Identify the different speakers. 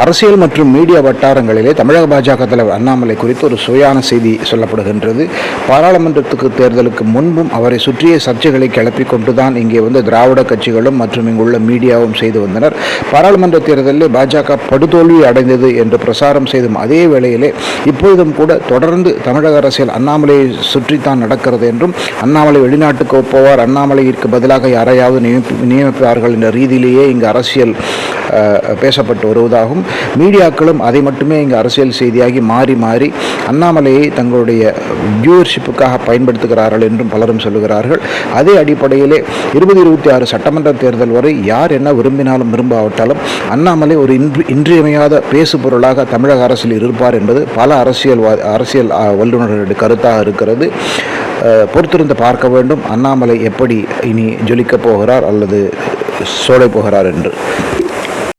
Speaker 1: அரசியல் மற்றும் மீடியா வட்டாரங்களிலே தமிழக பாஜக தலைவர் அண்ணாமலை குறித்து ஒரு சுவையான செய்தி சொல்லப்படுகின்றது. பாராளுமன்றத்துக்கு தேர்தலுக்கு முன்பும் அவரை சுற்றிய சர்ச்சைகளை கிளப்பிக் கொண்டுதான் இங்கே திராவிட கட்சிகளும் மற்றும் இங்குள்ள மீடியாவும் செய்து வந்தனர். பாராளுமன்ற தேர்தலில் பாஜக படுதோல்வி அடைந்தது என்று பிரசாரம் செய்தும் அதே வேளையிலே இப்பொழுதும் கூட தொடர்ந்து தமிழக அரசியல் அண்ணாமலையை சுற்றித்தான் நடக்கிறது என்றும், அண்ணாமலை வெளிநாட்டுக்கு போவார், அண்ணாமலைக்கு பதிலாக யாரையாவது நியமிப்பார்கள் என்ற ரீதியிலேயே இங்கு அரசியல் பேசப்பட்டு வருவதாகவும், மீடியாக்களும் அதை மட்டுமே இங்கு அரசியல் செய்தியாகி மாறி மாறி அண்ணாமலையை தங்களுடைய வியூவர்ஷிப்புக்காக பயன்படுத்துகிறார்கள் என்றும் பலரும் சொல்லுகிறார்கள். அதே அடிப்படையிலே 2026 சட்டமன்ற தேர்தல் வரை யார் என்ன விரும்பினாலும் விரும்பாவிட்டாலும் அண்ணாமலை ஒரு இன்றியமையாத பேசு பொருளாக தமிழக அரசியல் இருப்பார் என்பது பல அரசியல் வல்லுநர்களுடைய கருத்தாக இருக்கிறது. பொறுத்திருந்து பார்க்க வேண்டும் அண்ணாமலை எப்படி இனி ஜொலிக்கப் போகிறார் அல்லது சோலை போகிறார் என்று.